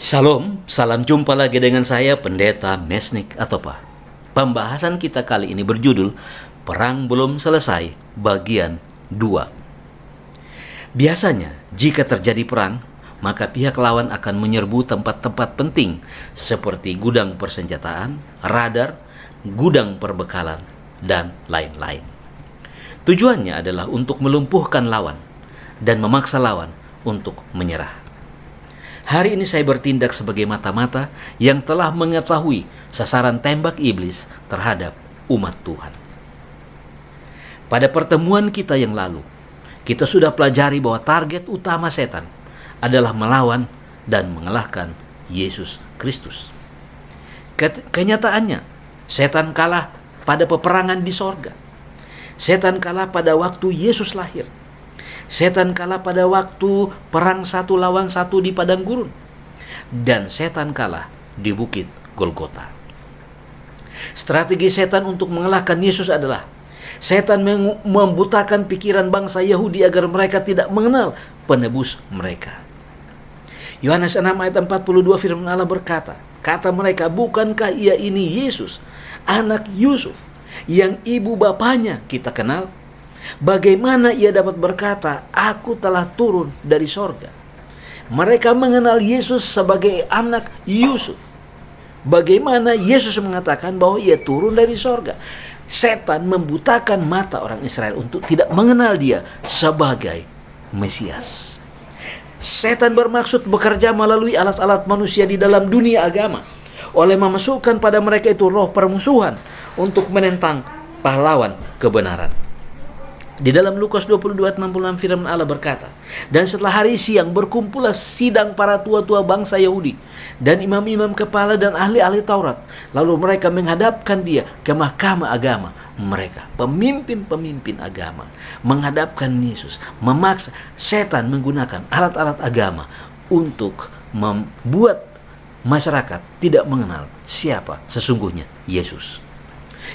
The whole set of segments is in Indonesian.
Salam, salam jumpa lagi dengan saya Pendeta Mesnik Atopa. Pembahasan kita kali ini berjudul Perang Belum Selesai bagian 2. Biasanya jika terjadi perang, maka pihak lawan akan menyerbu tempat-tempat penting seperti gudang persenjataan, radar, gudang perbekalan, dan lain-lain. Tujuannya adalah untuk melumpuhkan lawan dan memaksa lawan untuk menyerah. Hari ini saya bertindak sebagai mata-mata yang telah mengetahui sasaran tembak iblis terhadap umat Tuhan. Pada pertemuan kita yang lalu, kita sudah pelajari bahwa target utama setan adalah melawan dan mengalahkan Yesus Kristus. Kenyataannya, setan kalah pada peperangan di sorga. Setan kalah pada waktu Yesus lahir. Setan kalah pada waktu perang 1 lawan 1 di padang gurun. Dan setan kalah di bukit Golgota. Strategi setan untuk mengalahkan Yesus adalah setan membutakan pikiran bangsa Yahudi agar mereka tidak mengenal penebus mereka. Yohanes 6 ayat 42 firman Allah berkata, kata mereka, bukankah ia ini Yesus, anak Yusuf, yang ibu bapanya kita kenal? Bagaimana ia dapat berkata, aku telah turun dari sorga? Mereka mengenal Yesus sebagai anak Yusuf. Bagaimana Yesus mengatakan bahwa ia turun dari sorga? Setan membutakan mata orang Israel untuk tidak mengenal dia sebagai Mesias. Setan bermaksud bekerja melalui alat-alat manusia di dalam dunia agama, oleh memasukkan pada mereka itu roh permusuhan untuk menentang pahlawan kebenaran. Di dalam Lukas 22 ayat 66 firman Allah berkata, dan setelah hari siang berkumpullah sidang para tua-tua bangsa Yahudi dan imam-imam kepala dan ahli-ahli Taurat. Lalu mereka menghadapkan dia ke mahkamah agama mereka. Pemimpin-pemimpin agama menghadapkan Yesus, memaksa. Setan menggunakan alat-alat agama untuk membuat masyarakat tidak mengenal siapa sesungguhnya Yesus.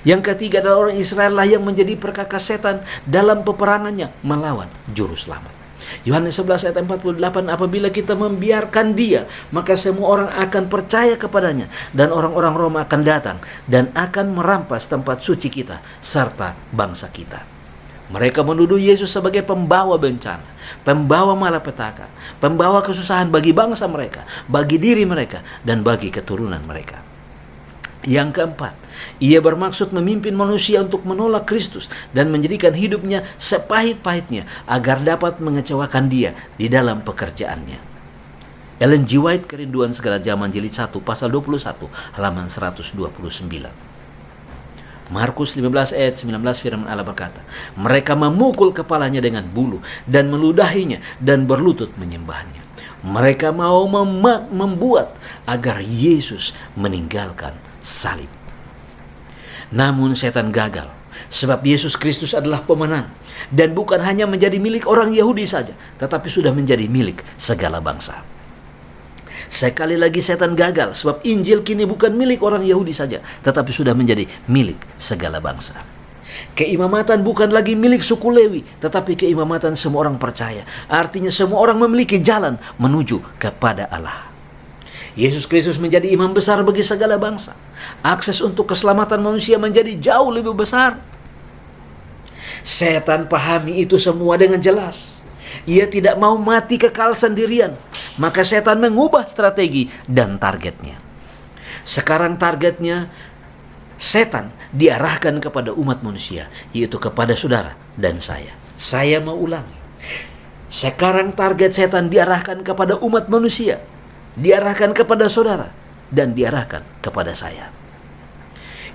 Yang ketiga adalah orang Israel lah yang menjadi perkakas setan dalam peperangannya melawan juru selamat. Yohanes 11 ayat 48, apabila kita membiarkan dia, maka semua orang akan percaya kepadanya, dan orang-orang Roma akan datang dan akan merampas tempat suci kita serta bangsa kita. Mereka menuduh Yesus sebagai pembawa bencana, pembawa malapetaka, pembawa kesusahan bagi bangsa mereka, bagi diri mereka, dan bagi keturunan mereka. Yang keempat, ia bermaksud memimpin manusia untuk menolak Kristus dan menjadikan hidupnya sepahit-pahitnya agar dapat mengecewakan dia di dalam pekerjaannya. Ellen G. White, Kerinduan Segala Zaman, Jilid 1, pasal 21, halaman 129. Markus 15 ayat 19 firman Allah berkata, mereka memukul kepalanya dengan bulu dan meludahinya dan berlutut menyembahnya. Mereka mau membuat agar Yesus meninggalkan salib. Namun setan gagal, sebab Yesus Kristus adalah pemenang dan bukan hanya menjadi milik orang Yahudi saja, tetapi sudah menjadi milik segala bangsa. Sekali lagi setan gagal, sebab Injil kini bukan milik orang Yahudi saja, tetapi sudah menjadi milik segala bangsa. Keimamatan bukan lagi milik suku Lewi, tetapi keimamatan semua orang percaya. Artinya semua orang memiliki jalan menuju kepada Allah. Yesus Kristus menjadi imam besar bagi segala bangsa. Akses untuk keselamatan manusia menjadi jauh lebih besar. Setan pahami itu semua dengan jelas. Ia tidak mau mati kekal sendirian. Maka setan mengubah strategi dan targetnya. Sekarang targetnya setan diarahkan kepada umat manusia, yaitu kepada saudara dan saya. Saya mau ulangi. Sekarang target setan diarahkan kepada umat manusia, diarahkan kepada saudara, dan diarahkan kepada saya.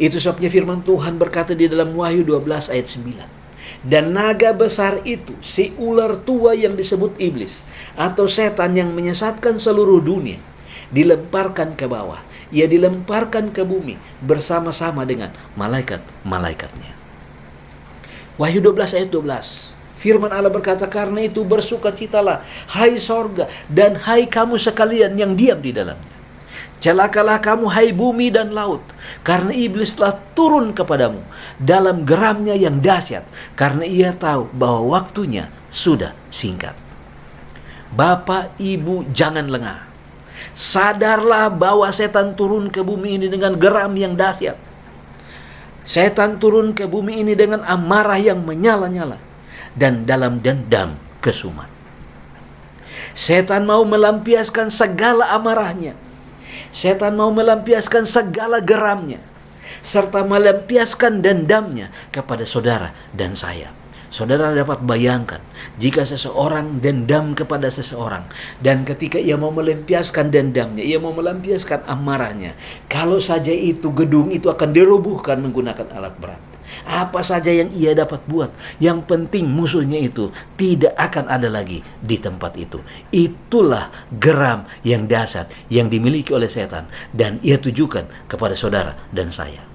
Itu sebabnya firman Tuhan berkata di dalam Wahyu 12 ayat 9. Dan naga besar itu, si ular tua yang disebut iblis, atau setan yang menyesatkan seluruh dunia, dilemparkan ke bawah. Ia dilemparkan ke bumi bersama-sama dengan malaikat-malaikatnya. Wahyu 12 ayat 12. Firman Allah berkata, karena itu bersukacitalah, hai sorga, dan hai kamu sekalian yang diam di dalamnya. Celakalah kamu, hai bumi dan laut, karena iblis telah turun kepadamu dalam geramnya yang dahsyat, karena ia tahu bahwa waktunya sudah singkat. Bapak, Ibu, jangan lengah. Sadarlah bahwa setan turun ke bumi ini dengan geram yang dahsyat. Setan turun ke bumi ini dengan amarah yang menyala-nyala dan dalam dendam kesumat. Setan mau melampiaskan segala amarahnya. Setan mau melampiaskan segala geramnya, serta melampiaskan dendamnya kepada saudara dan saya. Saudara dapat bayangkan, jika seseorang dendam kepada seseorang, dan ketika ia mau melampiaskan dendamnya, ia mau melampiaskan amarahnya, kalau saja itu gedung itu akan dirobohkan menggunakan alat berat. Apa saja yang ia dapat buat, yang penting musuhnya itu tidak akan ada lagi di tempat itu. Itulah geram yang dahsyat yang dimiliki oleh setan, dan ia tujukan kepada saudara dan saya.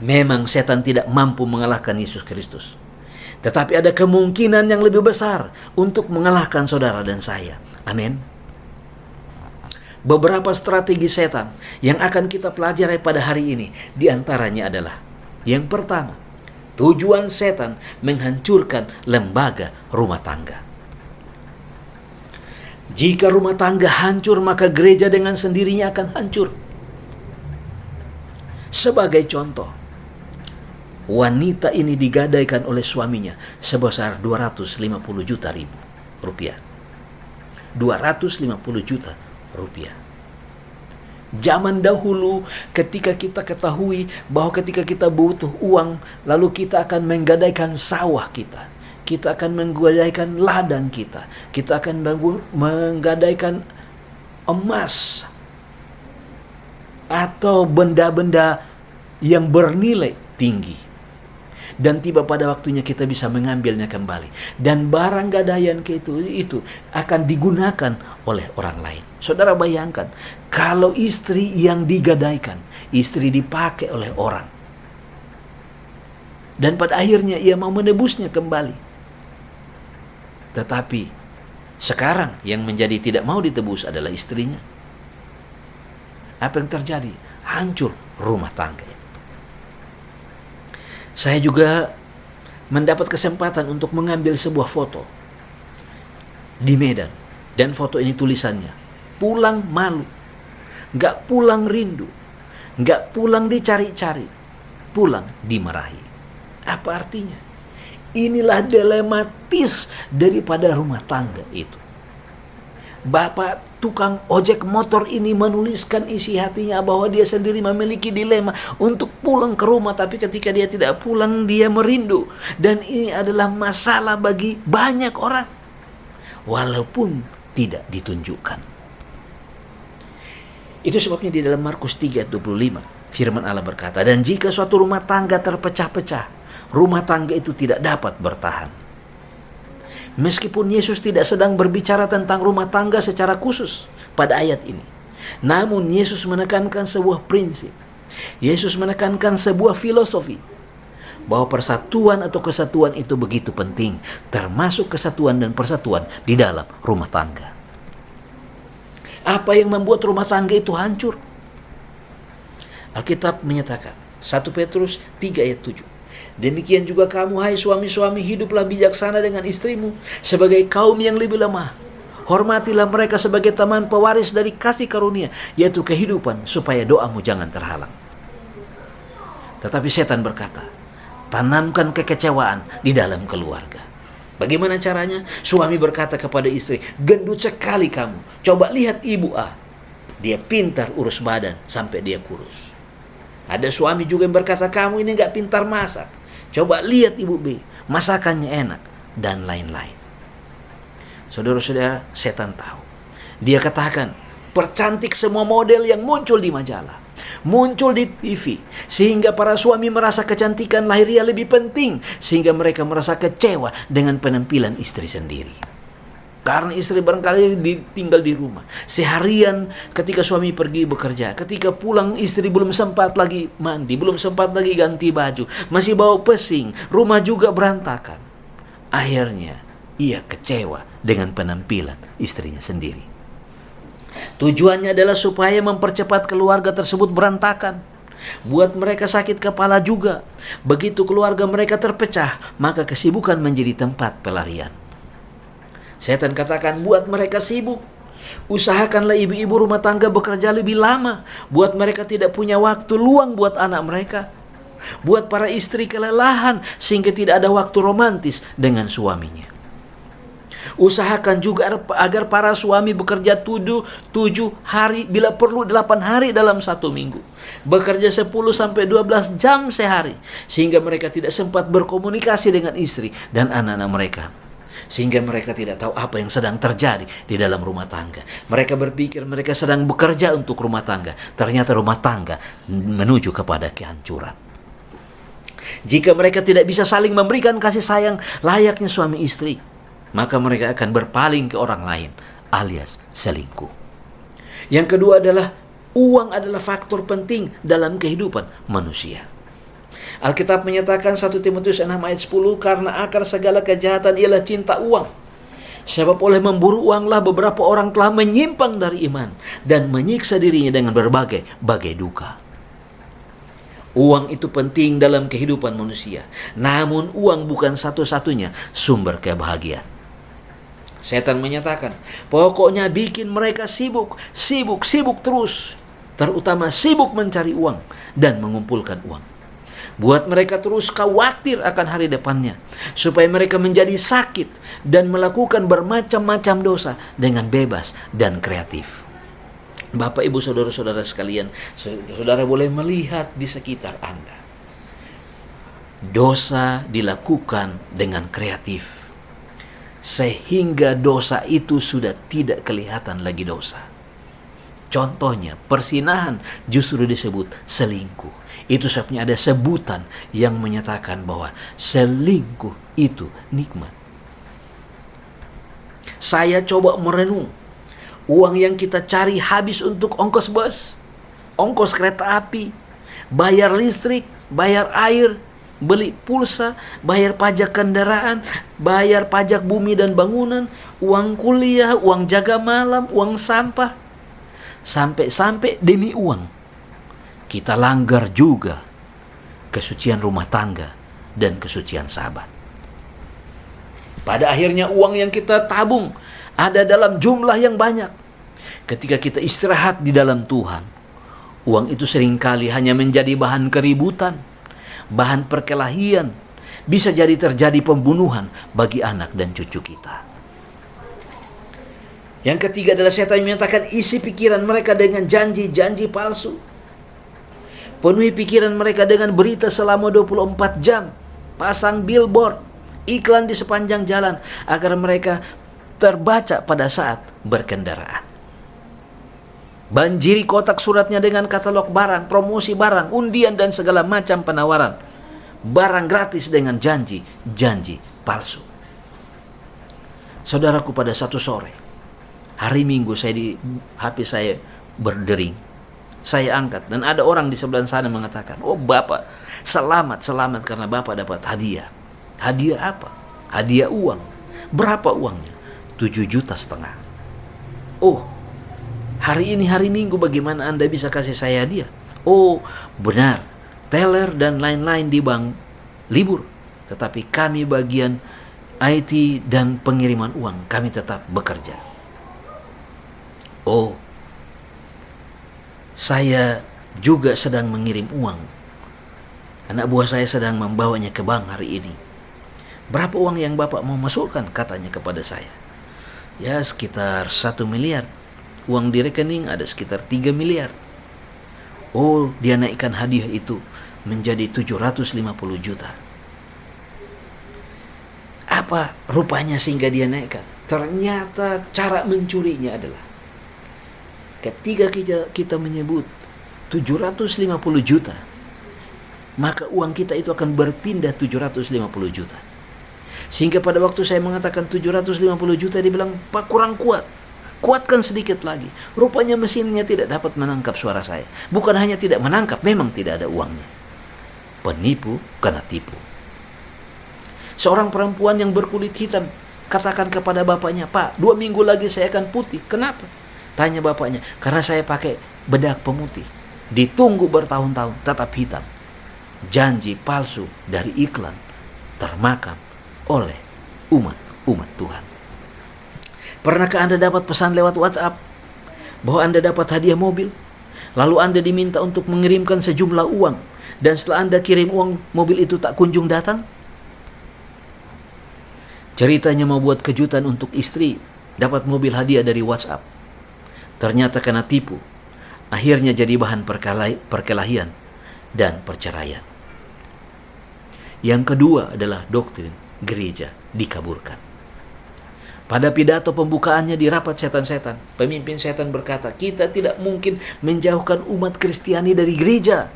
Memang setan tidak mampu mengalahkan Yesus Kristus, tetapi ada kemungkinan yang lebih besar untuk mengalahkan saudara dan saya. Amin. Beberapa strategi setan yang akan kita pelajari pada hari ini, di antaranya adalah: yang pertama, tujuan setan menghancurkan lembaga rumah tangga. Jika rumah tangga hancur, maka gereja dengan sendirinya akan hancur. Sebagai contoh, wanita ini digadaikan oleh suaminya sebesar 250 juta rupiah. 250 juta rupiah. Zaman dahulu ketika kita ketahui bahwa ketika kita butuh uang, lalu kita akan menggadaikan sawah kita. Kita akan menggadaikan ladang kita. Kita akan menggadaikan emas atau benda-benda yang bernilai tinggi. Dan tiba pada waktunya kita bisa mengambilnya kembali. Dan barang gadaian itu akan digunakan oleh orang lain. Saudara bayangkan, kalau istri yang digadaikan, istri dipakai oleh orang. Dan pada akhirnya ia mau menebusnya kembali. Tetapi sekarang yang menjadi tidak mau ditebus adalah istrinya. Apa yang terjadi? Hancur rumah tangga. Saya juga mendapat kesempatan untuk mengambil sebuah foto di Medan. Dan foto ini tulisannya, pulang malu, gak pulang rindu, gak pulang dicari-cari, pulang dimarahi. Apa artinya? Inilah dilematis daripada rumah tangga itu. Bapak tukang ojek motor ini menuliskan isi hatinya bahwa dia sendiri memiliki dilema untuk pulang ke rumah, tapi ketika dia tidak pulang dia merindu. Dan ini adalah masalah bagi banyak orang, walaupun tidak ditunjukkan. Itu sebabnya di dalam Markus 3:25 firman Allah berkata, dan jika suatu rumah tangga terpecah-pecah, rumah tangga itu tidak dapat bertahan. Meskipun Yesus tidak sedang berbicara tentang rumah tangga secara khusus pada ayat ini, namun Yesus menekankan sebuah prinsip. Yesus menekankan sebuah filosofi bahwa persatuan atau kesatuan itu begitu penting, termasuk kesatuan dan persatuan di dalam rumah tangga. Apa yang membuat rumah tangga itu hancur? Alkitab menyatakan 1 Petrus 3 ayat 7. Demikian juga kamu, hai suami-suami, hiduplah bijaksana dengan istrimu sebagai kaum yang lebih lemah. Hormatilah mereka sebagai teman pewaris dari kasih karunia, yaitu kehidupan, supaya doamu jangan terhalang. Tetapi setan berkata, tanamkan kekecewaan di dalam keluarga. Bagaimana caranya? Suami berkata kepada istri, gendut sekali kamu. Coba lihat ibu A. Dia pintar urus badan sampai dia kurus. Ada suami juga yang berkata, kamu ini gak pintar masak. Coba lihat ibu B, masakannya enak, dan lain-lain. Saudara-saudara, setan tahu. Dia katakan, percantik semua model yang muncul di majalah, muncul di TV, sehingga para suami merasa kecantikan lahiriah lebih penting, sehingga mereka merasa kecewa dengan penampilan istri sendiri. Karena istri barangkali tinggal di rumah seharian, ketika suami pergi bekerja, ketika pulang istri belum sempat lagi mandi, belum sempat lagi ganti baju, masih bau pesing, rumah juga berantakan. Akhirnya ia kecewa dengan penampilan istrinya sendiri. Tujuannya adalah supaya mempercepat keluarga tersebut berantakan, buat mereka sakit kepala juga. Begitu keluarga mereka terpecah, maka kesibukan menjadi tempat pelarian. Setan katakan, buat mereka sibuk, Usahakanlah ibu-ibu rumah tangga bekerja lebih lama, buat mereka tidak punya waktu luang buat anak mereka. Buat para istri kelelahan sehingga tidak ada waktu romantis dengan suaminya. Usahakan juga agar para suami bekerja 7 hari, bila perlu 8 hari dalam 1 minggu. Bekerja 10-12 jam sehari, sehingga mereka tidak sempat berkomunikasi dengan istri dan anak-anak mereka. Sehingga mereka tidak tahu apa yang sedang terjadi di dalam rumah tangga. Mereka berpikir mereka sedang bekerja untuk rumah tangga. Ternyata rumah tangga menuju kepada kehancuran. Jika mereka tidak bisa saling memberikan kasih sayang layaknya suami istri, maka mereka akan berpaling ke orang lain, alias selingkuh. Yang kedua adalah, uang adalah faktor penting dalam kehidupan manusia. Alkitab menyatakan 1 Timotius 6 ayat 10, karena akar segala kejahatan ialah cinta uang. Sebab oleh memburu uanglah beberapa orang telah menyimpang dari iman dan menyiksa dirinya dengan berbagai duka. Uang itu penting dalam kehidupan manusia. Namun uang bukan satu-satunya sumber kebahagiaan. Setan menyatakan, pokoknya bikin mereka sibuk terus. Terutama sibuk mencari uang dan mengumpulkan uang. Buat mereka terus khawatir akan hari depannya, supaya mereka menjadi sakit dan melakukan bermacam-macam dosa dengan bebas dan kreatif. Bapak, Ibu, Saudara-saudara sekalian, saudara boleh melihat di sekitar Anda. Dosa dilakukan dengan kreatif, sehingga dosa itu sudah tidak kelihatan lagi dosa. Contohnya, persinahan justru disebut selingkuh. Itu sebabnya ada sebutan yang menyatakan bahwa selingkuh itu nikmat. Saya coba merenung, uang yang kita cari habis untuk ongkos bus, ongkos kereta api, bayar listrik, bayar air, beli pulsa, bayar pajak kendaraan, bayar pajak bumi dan bangunan, uang kuliah, uang jaga malam, uang sampah. Sampai-sampai demi uang kita langgar juga kesucian rumah tangga dan kesucian sahabat. Pada akhirnya uang yang kita tabung ada dalam jumlah yang banyak. Ketika kita istirahat di dalam Tuhan, uang itu seringkali hanya menjadi bahan keributan, bahan perkelahian, bisa jadi terjadi pembunuhan bagi anak dan cucu kita. Yang ketiga adalah setan menyatakan isi pikiran mereka dengan janji-janji palsu. Penuhi pikiran mereka dengan berita selama 24 jam. Pasang billboard, iklan di sepanjang jalan agar mereka terbaca pada saat berkendaraan. Banjiri kotak suratnya dengan katalog barang, promosi barang, undian dan segala macam penawaran. Barang gratis dengan janji palsu. Saudaraku, pada satu sore, hari Minggu, saya di HP saya berdering. Saya angkat dan ada orang di sebelah sana mengatakan, "Oh Bapak, selamat karena Bapak dapat hadiah." Hadiah apa? Hadiah uang. Berapa uangnya? 7,5 juta. Oh, hari ini hari Minggu, bagaimana Anda bisa kasih saya hadiah? Oh, benar. Teller dan lain-lain di bank libur. Tetapi kami bagian IT dan pengiriman uang, kami tetap bekerja. Oh, saya juga sedang mengirim uang. Anak buah saya sedang membawanya ke bank hari ini. Berapa uang yang Bapak mau masukkan? Katanya kepada saya. Ya, sekitar 1 miliar. Uang di rekening ada sekitar 3 miliar. Oh, dia naikkan hadiah itu menjadi 750 juta. Apa rupanya sehingga dia naikkan? Ternyata cara mencurinya adalah ketika kita menyebut 750 juta, maka uang kita itu akan berpindah 750 juta. Sehingga pada waktu saya mengatakan 750 juta, dia bilang, "Pak, kurang kuat. Kuatkan sedikit lagi." Rupanya mesinnya tidak dapat menangkap suara saya. Bukan hanya tidak menangkap, memang tidak ada uangnya. Penipu kena tipu. Seorang perempuan yang berkulit hitam katakan kepada bapaknya, "Pak, 2 minggu lagi saya akan putih." Kenapa? Tanya bapaknya. Karena saya pakai bedak pemutih. Ditunggu bertahun-tahun tetap hitam. Janji palsu dari iklan termakam oleh umat Tuhan. Pernahkah Anda dapat pesan lewat WhatsApp bahwa Anda dapat hadiah mobil? Lalu Anda diminta untuk mengirimkan sejumlah uang, dan setelah Anda kirim uang, mobil itu tak kunjung datang? Ceritanya mau buat kejutan untuk istri, dapat mobil hadiah dari WhatsApp. Ternyata karena tipu, akhirnya jadi bahan perkelahian dan perceraian. Yang kedua adalah doktrin gereja dikaburkan. Pada pidato pembukaannya di rapat setan-setan, pemimpin setan berkata, kita tidak mungkin menjauhkan umat Kristiani dari gereja.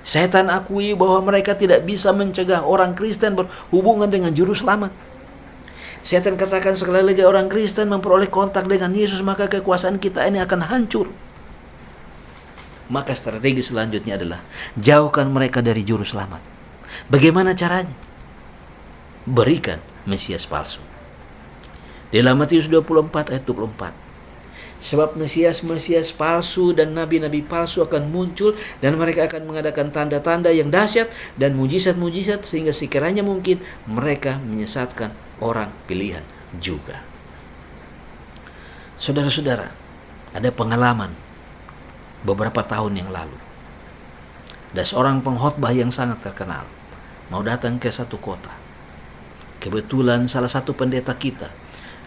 Setan akui bahwa mereka tidak bisa mencegah orang Kristen berhubungan dengan juru selamat. Setan katakan sekali lagi orang Kristen memperoleh kontak dengan Yesus, maka kekuasaan kita ini akan hancur. Maka strategi selanjutnya adalah jauhkan mereka dari juru selamat. Bagaimana caranya? Berikan Mesias palsu. Dalam Matius 24 ayat 24. Sebab Mesias palsu dan nabi-nabi palsu akan muncul, dan mereka akan mengadakan tanda-tanda yang dahsyat dan mujizat-mujizat, sehingga sekiranya mungkin mereka menyesatkan orang pilihan juga. Saudara-saudara, ada pengalaman beberapa tahun yang lalu. Ada seorang pengkhotbah yang sangat terkenal mau datang ke satu kota. Kebetulan salah satu pendeta kita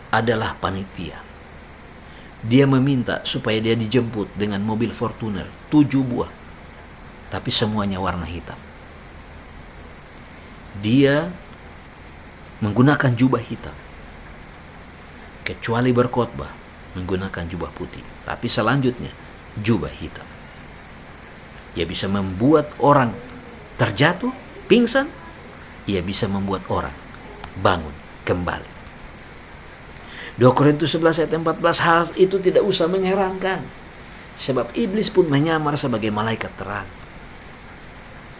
adalah panitia. Dia meminta supaya dia dijemput dengan mobil Fortuner 7 buah, tapi semuanya warna hitam. Dia menggunakan jubah hitam, kecuali berkhotbah menggunakan jubah putih, tapi selanjutnya jubah hitam. Ia bisa membuat orang terjatuh, pingsan. Ia bisa membuat orang bangun kembali. 2 Korintus 11 ayat 14, hal itu tidak usah mengherankan, sebab iblis pun menyamar sebagai malaikat terang.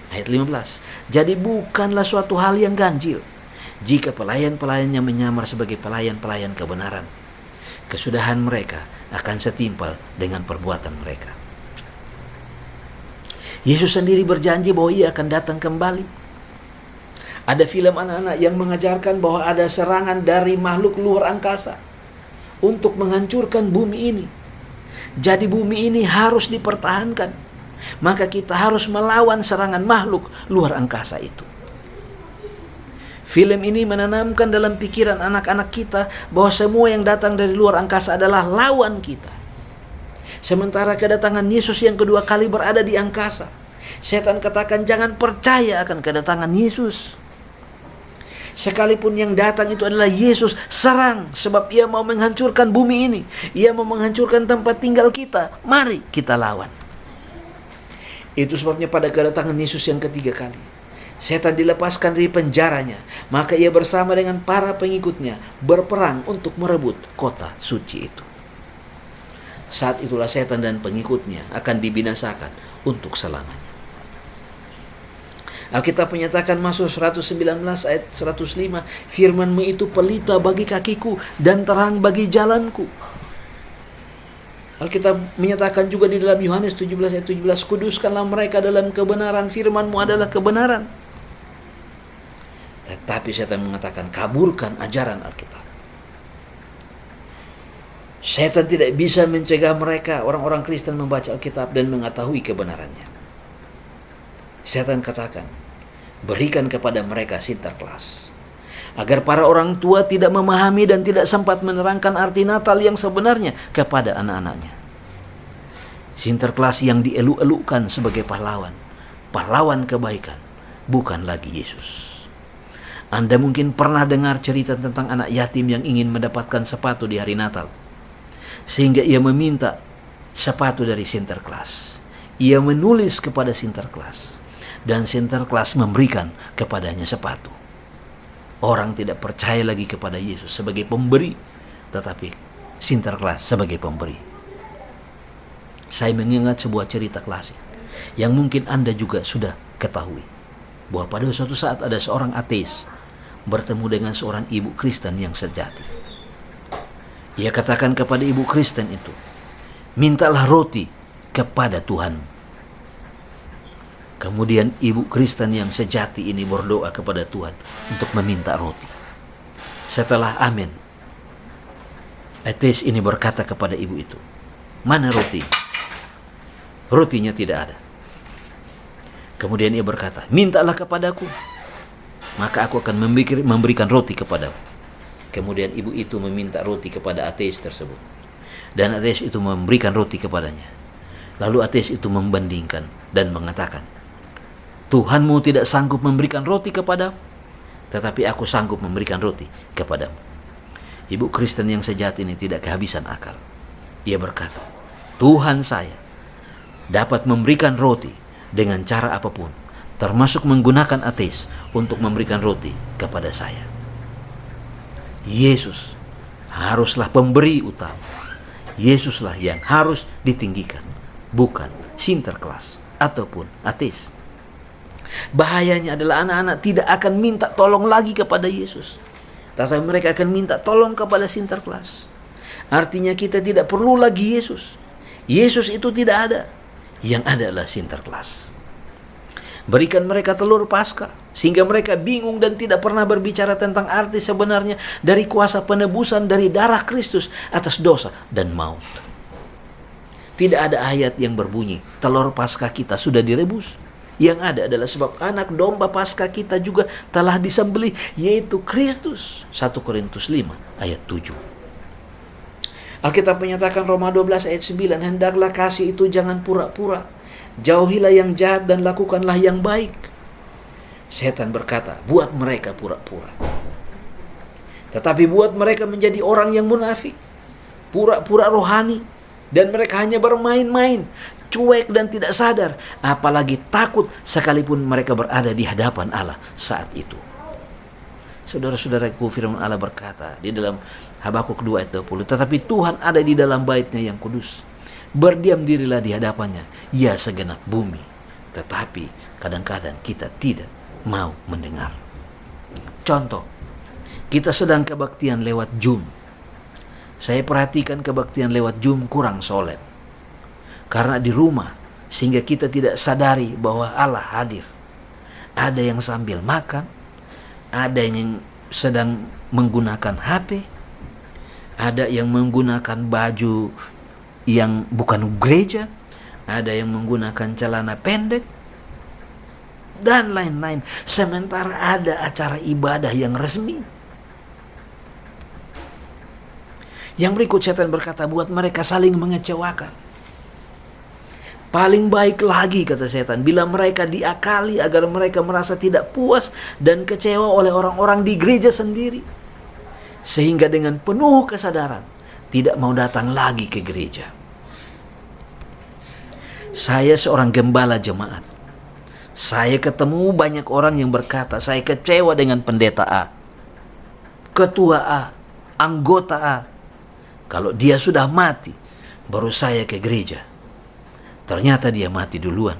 Ayat 15, jadi bukanlah suatu hal yang ganjil jika pelayan-pelayannya menyamar sebagai pelayan-pelayan kebenaran. Kesudahan mereka akan setimpal dengan perbuatan mereka. Yesus sendiri berjanji bahwa ia akan datang kembali. Ada film anak-anak yang mengajarkan bahwa ada serangan dari makhluk luar angkasa untuk menghancurkan bumi ini. Jadi bumi ini harus dipertahankan. Maka kita harus melawan serangan makhluk luar angkasa itu. Film ini menanamkan dalam pikiran anak-anak kita bahwa semua yang datang dari luar angkasa adalah lawan kita. Sementara kedatangan Yesus yang kedua kali berada di angkasa, setan katakan jangan percaya akan kedatangan Yesus. Sekalipun yang datang itu adalah Yesus, serang, sebab ia mau menghancurkan bumi ini. Ia mau menghancurkan tempat tinggal kita. Mari kita lawan. Itu sebabnya pada kedatangan Yesus yang ketiga kali, setan dilepaskan dari penjaranya. Maka ia bersama dengan para pengikutnya berperang untuk merebut kota suci itu. Saat itulah setan dan pengikutnya akan dibinasakan untuk selamanya. Alkitab menyatakan Mazmur 119 ayat 105, firman-Mu itu pelita bagi kakiku dan terang bagi jalanku. Alkitab menyatakan juga di dalam Yohanes 17 ayat 17, kuduskanlah mereka dalam kebenaran, firman-Mu adalah kebenaran. Tetapi setan mengatakan kaburkan ajaran Alkitab. Setan tidak bisa mencegah mereka, orang-orang Kristen, membaca Alkitab dan mengetahui kebenarannya. Setan katakan, berikan kepada mereka Sinterklas, agar para orang tua tidak memahami dan tidak sempat menerangkan arti Natal yang sebenarnya kepada anak-anaknya. Sinterklas yang dieluk-elukkan sebagai pahlawan kebaikan, bukan lagi Yesus. Anda mungkin pernah dengar cerita tentang anak yatim yang ingin mendapatkan sepatu di hari Natal, sehingga ia meminta sepatu dari Sinterklas. Ia menulis kepada Sinterklas, dan Sinterklas memberikan kepadanya sepatu. Orang tidak percaya lagi kepada Yesus sebagai pemberi, tetapi Sinterklas sebagai pemberi. Saya mengingat sebuah cerita klasik yang mungkin Anda juga sudah ketahui, bahwa pada suatu saat ada seorang ateis bertemu dengan seorang ibu Kristen yang sejati. Ia katakan kepada ibu Kristen itu, mintalah roti kepada Tuhan. Kemudian ibu Kristen yang sejati ini berdoa kepada Tuhan untuk meminta roti. Setelah amin, Ateis ini berkata kepada ibu itu, "Mana roti?" Rotinya tidak ada. Kemudian ia berkata, "Mintalah kepadaku, maka aku akan memberikan roti kepadamu." Kemudian ibu itu meminta roti kepada ateis tersebut. Dan ateis itu memberikan roti kepadanya. Lalu ateis itu membandingkan dan mengatakan, "Tuhanmu tidak sanggup memberikan roti kepadamu, tetapi aku sanggup memberikan roti kepadamu." Ibu Kristen yang sejati ini tidak kehabisan akal. Ia berkata, "Tuhan saya dapat memberikan roti dengan cara apapun, termasuk menggunakan ateis untuk memberikan roti kepada saya. Yesus haruslah pemberi utama. Yesuslah yang harus ditinggikan, bukan Sinterklas ataupun ateis." Bahayanya adalah anak-anak tidak akan minta tolong lagi kepada Yesus, tetapi mereka akan minta tolong kepada Sinterklas. Artinya kita tidak perlu lagi Yesus. Yesus itu tidak ada. Yang ada adalah Sinterklas. Berikan mereka telur Paskah sehingga mereka bingung dan tidak pernah berbicara tentang arti sebenarnya dari kuasa penebusan dari darah Kristus atas dosa dan maut. Tidak ada ayat yang berbunyi telur Paskah kita sudah direbus. Yang ada adalah sebab anak domba Paskah kita juga telah disembelih, yaitu Kristus. 1 Korintus 5 ayat 7. Alkitab menyatakan Roma 12 ayat 9, "Hendaklah kasih itu jangan pura-pura. Jauhilah yang jahat dan lakukanlah yang baik." Setan berkata, buat mereka pura-pura. Tetapi buat mereka menjadi orang yang munafik, pura-pura rohani, dan mereka hanya bermain-main, cuek dan tidak sadar, apalagi takut sekalipun mereka berada di hadapan Allah saat itu. Saudara-saudaraku, firman Allah berkata di dalam Habakuk 2 ayat 20, "Tetapi Tuhan ada di dalam bait-Nya yang kudus. Berdiam dirilah di hadapannya, ya segenap bumi." Tetapi kadang-kadang kita tidak mau mendengar. Contoh, kita sedang kebaktian lewat Zoom. Saya perhatikan kebaktian lewat Zoom kurang solid. Karena di rumah, sehingga kita tidak sadari bahwa Allah hadir. Ada yang sambil makan, ada yang sedang menggunakan HP, ada yang menggunakan baju yang bukan gereja, ada yang menggunakan celana pendek, dan lain-lain. Sementara ada acara ibadah yang resmi. Yang berikut setan berkata, buat mereka saling mengecewakan. Paling baik lagi, kata setan, bila mereka diakali agar mereka merasa tidak puas dan kecewa oleh orang-orang di gereja sendiri. Sehingga dengan penuh kesadaran tidak mau datang lagi ke gereja. Saya seorang gembala jemaat. Saya ketemu banyak orang yang berkata, saya kecewa dengan pendeta A, ketua A, anggota A. Kalau dia sudah mati, baru saya ke gereja. Ternyata dia mati duluan.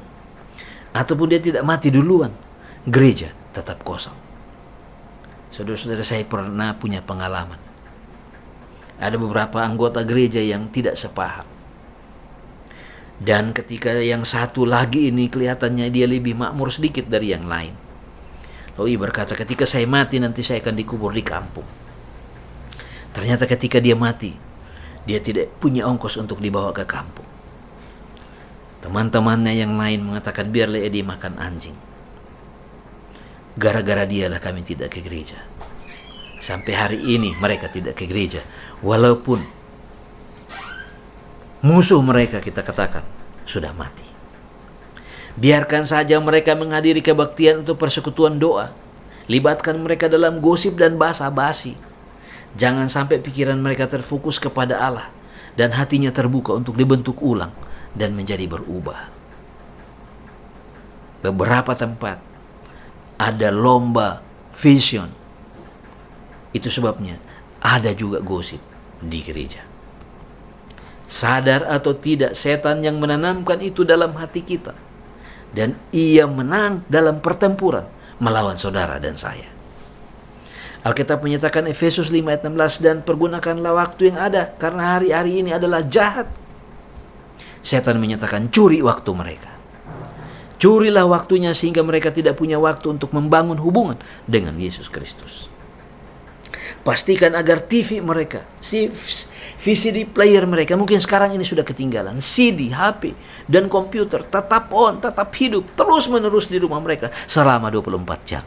Ataupun dia tidak mati duluan, gereja tetap kosong. Saudara-saudara, saya pernah punya pengalaman. Ada beberapa anggota gereja yang tidak sepaham. Dan ketika yang satu lagi ini kelihatannya dia lebih makmur sedikit dari yang lain. Lalu ia berkata, ketika saya mati nanti saya akan dikubur di kampung. Ternyata ketika dia mati, dia tidak punya ongkos untuk dibawa ke kampung. Teman-temannya yang lain mengatakan, biarlah dia makan anjing. Gara-gara dialah kami tidak ke gereja. Sampai hari ini mereka tidak ke gereja. Walaupun musuh mereka, kita katakan, sudah mati. Biarkan saja mereka menghadiri kebaktian untuk persekutuan doa. Libatkan mereka dalam gosip dan basa-basi. Jangan sampai pikiran mereka terfokus kepada Allah dan hatinya terbuka untuk dibentuk ulang dan menjadi berubah. Beberapa tempat ada lomba vision. Itu sebabnya ada juga gosip di gereja. Sadar atau tidak, setan yang menanamkan itu dalam hati kita. Dan ia menang dalam pertempuran melawan saudara dan saya. Alkitab menyatakan Efesus 5 ayat 16, dan pergunakanlah waktu yang ada, karena hari-hari ini adalah jahat. Setan menyatakan, curi waktu mereka. Curilah waktunya sehingga mereka tidak punya waktu untuk membangun hubungan dengan Yesus Kristus. Pastikan agar TV mereka, VCD player mereka, mungkin sekarang ini sudah ketinggalan, CD, HP, dan komputer tetap on, tetap hidup, terus-menerus di rumah mereka selama 24 jam.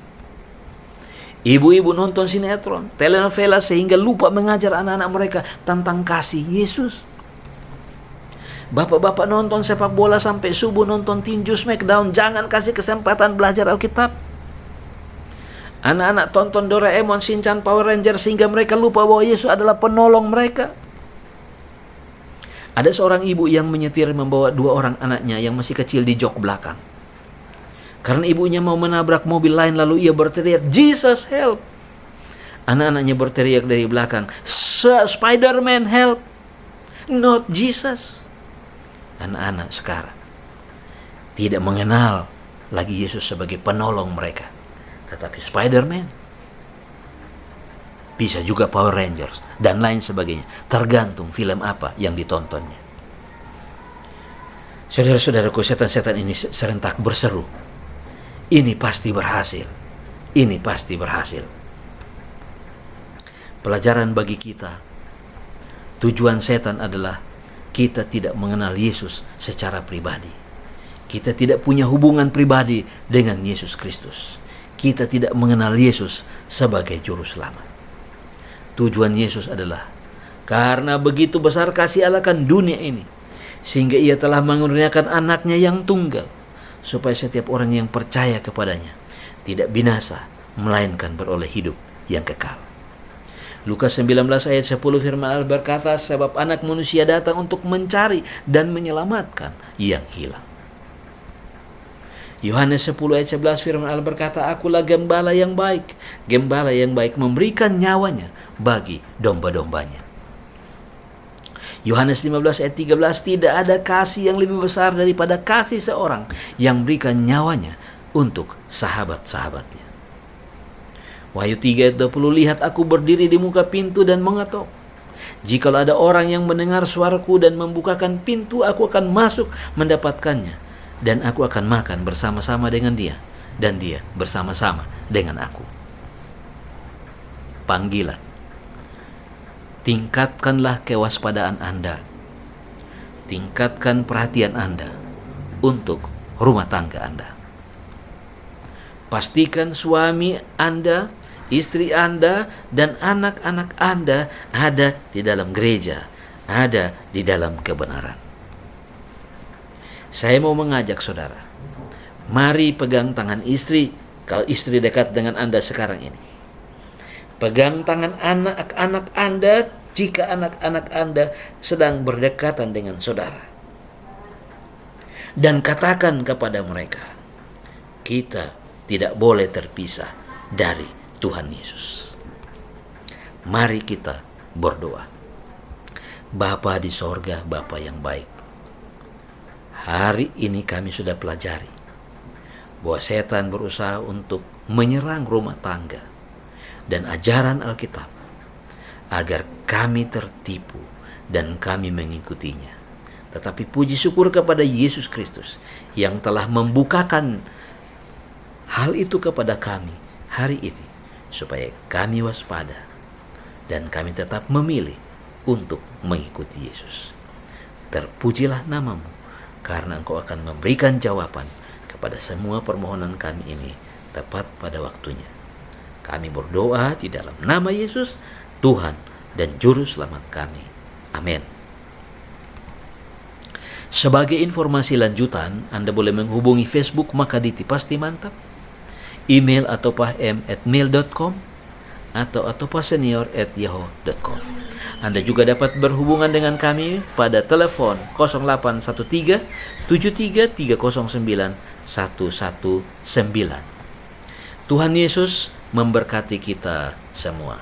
Ibu-ibu nonton sinetron, telenovela sehingga lupa mengajar anak-anak mereka tentang kasih Yesus. Bapak-bapak nonton sepak bola sampai subuh, nonton tinju Smackdown, jangan kasih kesempatan belajar Alkitab. Anak-anak tonton Doraemon, Shinchan, Power Ranger sehingga mereka lupa bahwa Yesus adalah penolong mereka. Ada seorang ibu yang menyetir membawa 2 orang anaknya yang masih kecil di jok belakang. Karena ibunya mau menabrak mobil lain, lalu ia berteriak, "Jesus help!" Anak-anaknya berteriak dari belakang, "Spider-Man help! Not Jesus!" Anak-anak sekarang tidak mengenal lagi Yesus sebagai penolong mereka, tetapi Spider-Man, bisa juga Power Rangers, dan lain sebagainya. Tergantung film apa yang ditontonnya. Saudara-saudaraku, setan-setan ini serentak berseru, "Ini pasti berhasil. Ini pasti berhasil." Pelajaran bagi kita, tujuan setan adalah kita tidak mengenal Yesus secara pribadi. Kita tidak punya hubungan pribadi dengan Yesus Kristus. Kita tidak mengenal Yesus sebagai juru selamat. Tujuan Yesus adalah karena begitu besar kasih Allah akan dunia ini, sehingga ia telah mengurniakan anaknya yang tunggal, supaya setiap orang yang percaya kepadanya tidak binasa, melainkan beroleh hidup yang kekal. Lukas 19 ayat 10 firman Allah berkata, "Sebab anak manusia datang untuk mencari dan menyelamatkan yang hilang." Yohanes 10 ayat 11 firman Allah berkata, "Akulah gembala yang baik. Gembala yang baik memberikan nyawanya bagi domba-dombanya." Yohanes 15 ayat 13, "Tidak ada kasih yang lebih besar daripada kasih seorang yang berikan nyawanya untuk sahabat-sahabatnya." Wahyu 3 ayat 20, "Lihat aku berdiri di muka pintu dan mengetok. Jikalau ada orang yang mendengar suaraku dan membukakan pintu, aku akan masuk mendapatkannya, dan aku akan makan bersama-sama dengan dia, dan dia bersama-sama dengan aku." Panggilan. Tingkatkanlah kewaspadaan Anda. Tingkatkan perhatian Anda untuk rumah tangga Anda. Pastikan suami Anda, istri Anda, dan anak-anak Anda ada di dalam gereja, ada di dalam kebenaran. Saya mau mengajak saudara, mari pegang tangan istri, kalau istri dekat dengan Anda sekarang ini. Pegang tangan anak-anak Anda jika anak-anak Anda sedang berdekatan dengan saudara. Dan katakan kepada mereka, kita tidak boleh terpisah dari Tuhan Yesus. Mari kita berdoa. Bapa di sorga, Bapa yang baik, hari ini kami sudah pelajari bahwa setan berusaha untuk menyerang rumah tangga dan ajaran Alkitab agar kami tertipu dan kami mengikutinya. Tetapi puji syukur kepada Yesus Kristus yang telah membukakan hal itu kepada kami hari ini, supaya kami waspada dan kami tetap memilih untuk mengikuti Yesus. Terpujilah namamu, karena Engkau akan memberikan jawaban kepada semua permohonan kami ini tepat pada waktunya. Kami berdoa di dalam nama Yesus, Tuhan dan Juru Selamat kami. Amin. Sebagai informasi lanjutan, Anda boleh menghubungi Facebook Makaditi Pasti Mantap, email atopahM@mail.com, atau atopahsenior@yahoo.com. Anda juga dapat berhubungan dengan kami pada telepon 0813 73 309 119. Tuhan Yesus memberkati kita semua.